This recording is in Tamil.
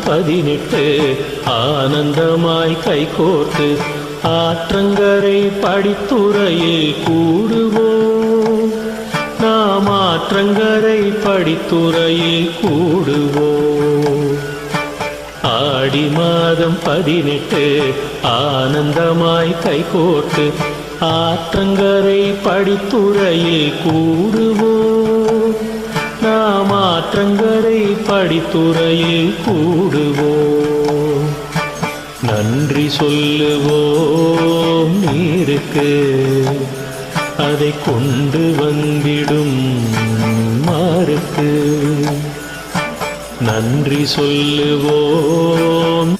18 ஆனந்தமாய் கைகோர்த்து ஆற்றங்கரை படித்துறையில் கூடுவோம். நாம் ஆற்றங்கரை படித்துறையில் கூடுவோம். ஆடி மாதம் 18 ஆனந்தமாய் கைகோர்த்து ஆற்றங்கரை படித்துறையில் கூடுவோம். நாம் ஆற்றங்கரை படித்துறையில் கூடுவோம். நன்றி சொல்லுவோம் நீருக்கு, அதை கொண்டு வந்திடும் மாருக்கு. நன்றி சொல்லுவோம்